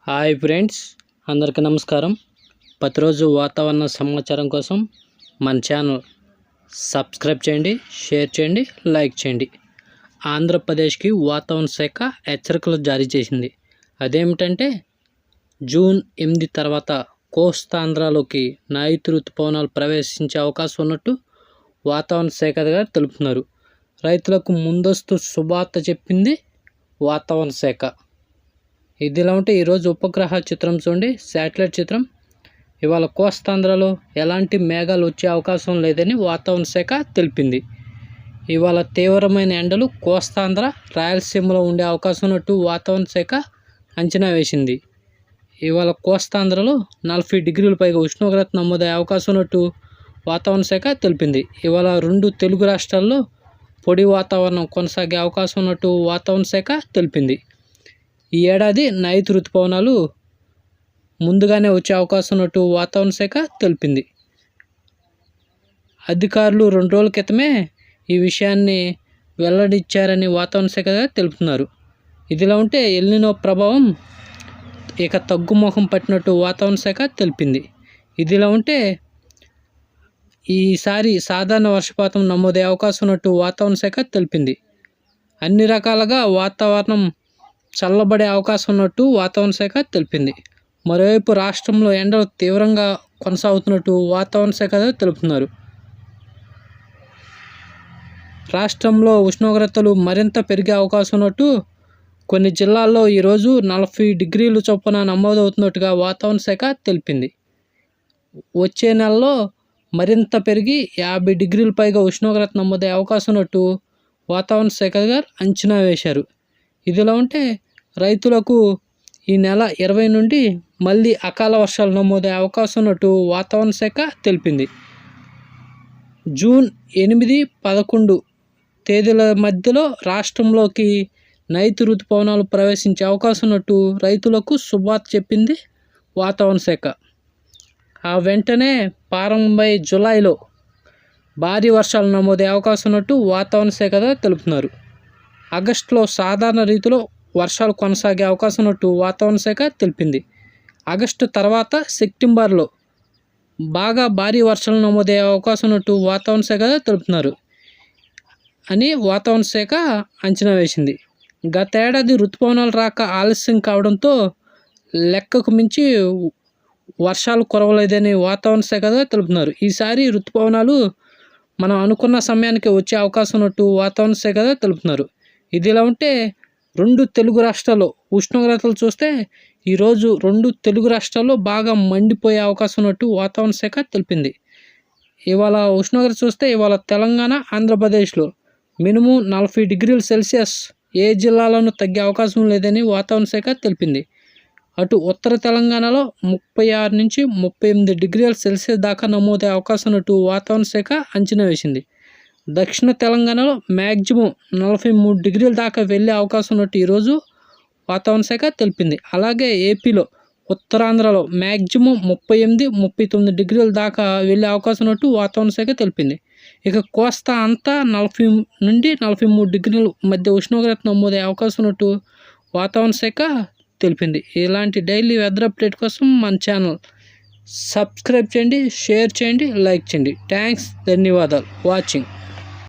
Hi friends, అందరికీ నమస్కారం. ప్రతిరోజు వాతావరణ సమాచారం కోసం మన ఛానల్ సబ్స్క్రైబ్ చేయండి, షేర్ చేయండి, లైక్ చేయండి. ఆంధ్రప్రదేశ్కి వాతావరణ శాఖ హెచ్చరికలు జారీ చేసింది. అదేమిటంటే జూన్ 8 తర్వాత కోస్తాంధ్రలోకి నైరుతి ఋతుపవనాలు ప్రవేశించే అవకాశం ఉన్నట్టు వాతావరణ శాఖ గారు తెలుపుతున్నారు. రైతులకు ముందస్తు శుభార్త చెప్పింది వాతావరణ శాఖ. ఇదిలా ఉంటే ఈరోజు ఉపగ్రహ చిత్రం చూడండి, శాటిలైట్ చిత్రం. ఇవాళ కోస్తాంధ్రలో ఎలాంటి మేఘాలు వచ్చే అవకాశం లేదని వాతావరణ శాఖ తెలిపింది. ఇవాళ తీవ్రమైన ఎండలు కోస్తాంధ్ర, రాయలసీమలో ఉండే అవకాశం ఉన్నట్టు వాతావరణ శాఖ అంచనా వేసింది. ఇవాళ కోస్తాంధ్రలో 40 డిగ్రీల పైగా ఉష్ణోగ్రత నమోదయ్యే అవకాశం ఉన్నట్టు వాతావరణ శాఖ తెలిపింది. ఇవాళ 2 తెలుగు రాష్ట్రాల్లో పొడి వాతావరణం కొనసాగే అవకాశం ఉన్నట్టు వాతావరణ శాఖ తెలిపింది. ఈ ఏడాది నైరుతి ఋతుపవనాలు ముందుగానే వచ్చే అవకాశం ఉన్నట్టు వాతావరణ శాఖ తెలిపింది. అధికారులు 2 రోజుల క్రితమే ఈ విషయాన్ని వెల్లడించారని వాతావరణ శాఖ తెలుపుతున్నారు. ఇదిలా ఉంటే ఎల్నినో ప్రభావం ఇక తగ్గుముఖం పట్టినట్టు వాతావరణ శాఖ తెలిపింది. ఇదిలా ఉంటే ఈసారి సాధారణ వర్షపాతం నమోదయ్యే అవకాశం ఉన్నట్టు వాతావరణ శాఖ తెలిపింది. అన్ని రకాలుగా వాతావరణం చల్లబడే అవకాశం ఉన్నట్టు వాతావరణ శాఖ తెలిపింది. మరోవైపు రాష్ట్రంలో ఎండలు తీవ్రంగా కొనసాగుతున్నట్టు వాతావరణ శాఖ తెలుపుతున్నారు. రాష్ట్రంలో ఉష్ణోగ్రతలు మరింత పెరిగే అవకాశం ఉన్నట్టు కొన్ని జిల్లాల్లో ఈరోజు 40 డిగ్రీలు చొప్పున నమోదవుతున్నట్టుగా వాతావరణ శాఖ తెలిపింది. వచ్చే నెలలో మరింత పెరిగి 50 డిగ్రీల పైగా ఉష్ణోగ్రత నమోదయ్యే అవకాశం ఉన్నట్టు వాతావరణ శాఖ గారు అంచనా వేశారు. ఇదిలా ఉంటే రైతులకు ఈ నెల 20 నుండి మళ్ళీ అకాల వర్షాలు నమోదయ్యే అవకాశం ఉన్నట్టు వాతావరణ శాఖ తెలిపింది. జూన్ 8, 11 తేదీల మధ్యలో రాష్ట్రంలోకి నైరుతి ఋతుపవనాలు ప్రవేశించే అవకాశం ఉన్నట్టు రైతులకు శుభార్త చెప్పింది వాతావరణ శాఖ. ఆ వెంటనే ప్రారంభమై జూలైలో భారీ వర్షాలు నమోదయ్యే అవకాశం ఉన్నట్టు వాతావరణ శాఖ తెలుపుతున్నారు. ఆగస్టులో సాధారణ రీతిలో వర్షాలు కొనసాగే అవకాశం ఉన్నట్టు వాతావరణ శాఖ తెలిపింది. ఆగస్టు తర్వాత సెప్టెంబర్లో బాగా భారీ వర్షాలు నమోదయ్యే అవకాశం ఉన్నట్టు వాతావరణ శాఖ తెలుపుతున్నారు అని వాతావరణ శాఖ అంచనా వేసింది. గత ఏడాది ఋతుపవనాలు రాక ఆలస్యం కావడంతో లెక్కకు మించి వర్షాలు కురవలేదని వాతావరణ శాఖ తెలుపుతున్నారు. ఈసారి ఋతుపవనాలు మనం అనుకున్న సమయానికి వచ్చే అవకాశం ఉన్నట్టు వాతావరణ శాఖ తెలుపుతున్నారు. ఇదిలా ఉంటే 2 తెలుగు రాష్ట్రాల్లో ఉష్ణోగ్రతలు చూస్తే ఈరోజు 2 తెలుగు రాష్ట్రాల్లో బాగా మండిపోయే అవకాశం ఉన్నట్టు వాతావరణ శాఖ తెలిపింది. ఇవాళ ఉష్ణోగ్రత చూస్తే ఇవాళ తెలంగాణ, ఆంధ్రప్రదేశ్లో మినిమం 40 డిగ్రీల సెల్సియస్ ఏ జిల్లాలోనూ తగ్గే అవకాశం లేదని వాతావరణ శాఖ తెలిపింది. అటు ఉత్తర తెలంగాణలో 36 నుంచి 38 డిగ్రీల సెల్సియస్ దాకా నమోదయ్యే అవకాశం ఉన్నట్టు వాతావరణ శాఖ అంచనా వేసింది. దక్షిణ తెలంగాణలో మ్యాక్సిమం 43 డిగ్రీల దాకా వెళ్ళే అవకాశం ఉన్నట్టు ఈరోజు వాతావరణ శాఖ తెలిపింది. అలాగే ఏపీలో ఉత్తరాంధ్రలో మ్యాక్సిమం 38, 39 డిగ్రీల దాకా వెళ్ళే అవకాశం ఉన్నట్టు వాతావరణ శాఖ తెలిపింది. ఇక కోస్తా అంతా 40 నుండి 43 డిగ్రీల మధ్య ఉష్ణోగ్రత నమోదయ్యే అవకాశం ఉన్నట్టు వాతావరణ శాఖ తెలిపింది. ఇలాంటి డైలీ వెదర్ అప్డేట్ కోసం మన ఛానల్ సబ్స్క్రైబ్ చేయండి, షేర్ చేయండి, లైక్ చేయండి. థ్యాంక్స్, ధన్యవాదాలు వాచింగ్.